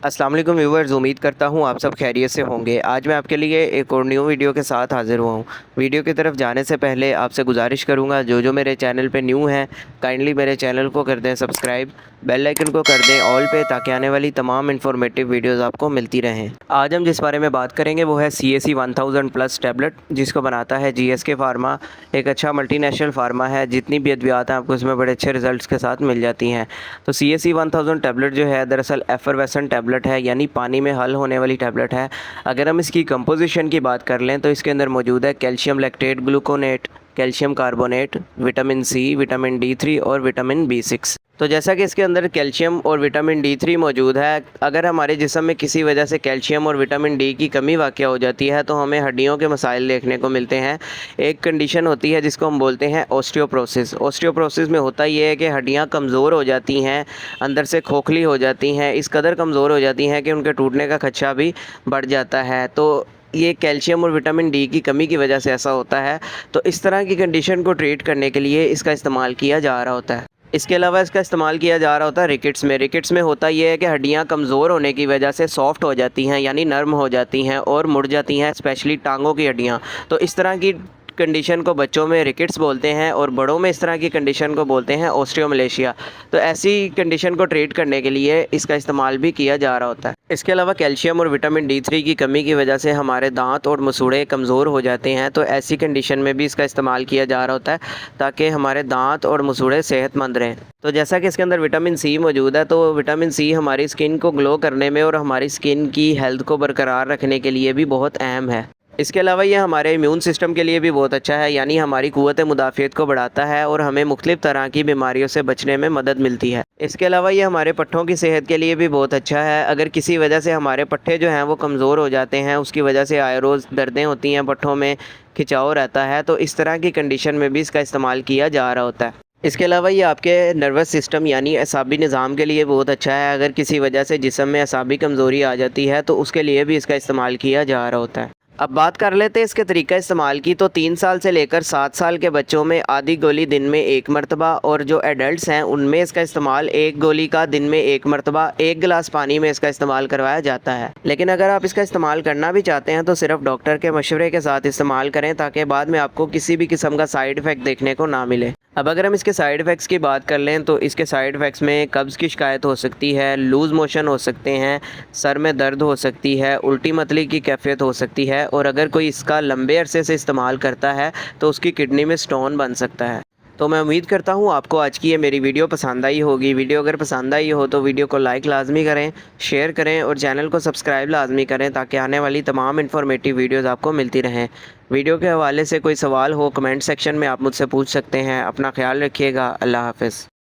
अस्सलाम वालेकुम व्यूवर्स, उम्मीद करता हूँ आप सब खैरियत से होंगे। आज मैं आपके लिए एक और न्यू वीडियो के साथ हाज़िर हुआ हूँ। वीडियो की तरफ जाने से पहले आपसे गुजारिश करूँगा, जो मेरे चैनल पे न्यू हैं काइंडली मेरे चैनल को कर दें सब्सक्राइब, बेल आइकन को कर दें ऑल पे, ताकि आने वाली तमाम इन्फॉर्मेटिव वीडियोज़ आपको मिलती रहें। आज हम जिस बारे में बात करेंगे वो है CAC 1000 प्लस टैबलेट, जिसको बनाता है GSK फार्मा। एक अच्छा मल्टीनेशनल फार्मा है, जितनी भी अद्वियात हैं आपको इसमें बड़े अच्छे रिजल्ट्स के साथ मिल जाती हैं। तो CAC 1000 टैबलेट जो है दरअसल एफरवेसेंट टैबलेट है, यानी पानी में हल होने वाली टैबलेट है। अगर हम इसकी कंपोजिशन की बात कर लें तो इसके अंदर मौजूद है calcium lactate, gluconate, calcium carbonate, vitamin C, vitamin D3 और विटामिन B6। तो जैसा कि इसके अंदर कैल्शियम और विटामिन D3 मौजूद है, अगर हमारे जिस्म में किसी वजह से कैल्शियम और विटामिन D की कमी वाक़या हो जाती है तो हमें हड्डियों के मसाइल देखने को मिलते हैं। एक कंडीशन होती है जिसको हम बोलते हैं ओस्टियोप्रोसिस। ओस्टियोप्रोसिस में होता ये है कि हड्डियाँ कमज़ोर हो जाती हैं, अंदर से खोखली हो जाती हैं, इस कदर कमज़ोर हो जाती हैं कि उनके टूटने का खदशा भी बढ़ जाता है। तो ये कैल्शियम और विटामिन D की कमी की वजह से ऐसा होता है। तो इस तरह की कंडीशन को ट्रीट करने के लिए इसका इस्तेमाल किया जा रहा होता है। इसके अलावा इसका इस्तेमाल किया जा रहा होता है रिकेट्स में। रिकेट्स में होता ये है कि हड्डियाँ कमज़ोर होने की वजह से सॉफ्ट हो जाती हैं, यानी नरम हो जाती हैं और मुड़ जाती हैं, स्पेशली टांगों की हड्डियाँ। तो इस तरह की कंडीशन को बच्चों में रिकेट्स बोलते हैं और बड़ों में इस तरह की कंडीशन को बोलते हैं ओस्टियोमलेशिया। तो ऐसी कंडीशन को ट्रीट करने के लिए इसका इस्तेमाल भी किया जा रहा होता है। इसके अलावा कैल्शियम और विटामिन D3 की कमी की वजह से हमारे दांत और मसूड़े कमज़ोर हो जाते हैं। तो ऐसी कंडीशन में भी इसका इस्तेमाल किया जा रहा होता है, ताकि हमारे दांत और मसूड़े सेहतमंद रहें। तो जैसा कि इसके अंदर विटामिन C मौजूद है, तो विटामिन C हमारी स्किन को ग्लो करने में और हमारी स्किन की हेल्थ को बरकरार रखने के लिए भी बहुत अहम है। इसके अलावा ये हमारे इम्यून सिस्टम के लिए भी बहुत अच्छा है, यानी हमारी क़ुव्वत मुदाफ़ियत को बढ़ाता है और हमें मुख्तलिफ़ तरह की बीमारियों से बचने में मदद मिलती है। इसके अलावा ये हमारे पट्ठों की सेहत के लिए भी बहुत अच्छा है। अगर किसी वजह से हमारे पट्ठे जो हैं वो कमज़ोर हो जाते हैं, उसकी वजह से आए रोज़ दर्दें होती हैं, पट्ठों में खिंचाव रहता है, तो इस तरह की कंडीशन में भी इसका इस्तेमाल किया जा रहा होता है। इसके अलावा ये आपके नर्वस सिस्टम यानी असाबी निज़ाम के लिए बहुत अच्छा है। अगर किसी वजह से जिस्म में असाबी कमज़ोरी आ जाती है तो उसके लिए भी इसका इस्तेमाल किया जा रहा होता है। अब बात कर लेते हैं इसके तरीका इस्तेमाल की। तो 3 साल से लेकर 7 साल के बच्चों में आधी गोली दिन में 1 मरतबा, और जो एडल्ट्स हैं उनमें इसका इस्तेमाल 1 गोली का दिन में 1 मरतबा 1 गिलास पानी में इसका इस्तेमाल करवाया जाता है। लेकिन अगर आप इसका इस्तेमाल करना भी चाहते हैं तो सिर्फ डॉक्टर के मशवरे के साथ इस्तेमाल करें, ताकि बाद में आपको किसी भी किस्म का साइड इफ़ेक्ट देखने को ना मिले। अब अगर हम इसके साइड इफ़ेक्ट्स की बात कर लें तो इसके साइड इफ़ेक्ट्स में कब्ज़ की शिकायत हो सकती है, लूज़ मोशन हो सकते हैं, सर में दर्द हो सकती है, उल्टी मतली की कैफियत हो सकती है, और अगर कोई इसका लंबे अरसे से इस्तेमाल करता है तो उसकी किडनी में स्टोन बन सकता है। तो मैं उम्मीद करता हूँ आपको आज की ये मेरी वीडियो पसंद आई होगी। वीडियो अगर पसंद आई हो तो वीडियो को लाइक लाजमी करें, शेयर करें और चैनल को सब्सक्राइब लाजमी करें, ताकि आने वाली तमाम इन्फॉर्मेटिव वीडियोज़ आपको मिलती रहें। वीडियो के हवाले से कोई सवाल हो कमेंट सेक्शन में आप मुझसे पूछ सकते हैं। अपना ख्याल रखिएगा। अल्लाह हाफ़िज़।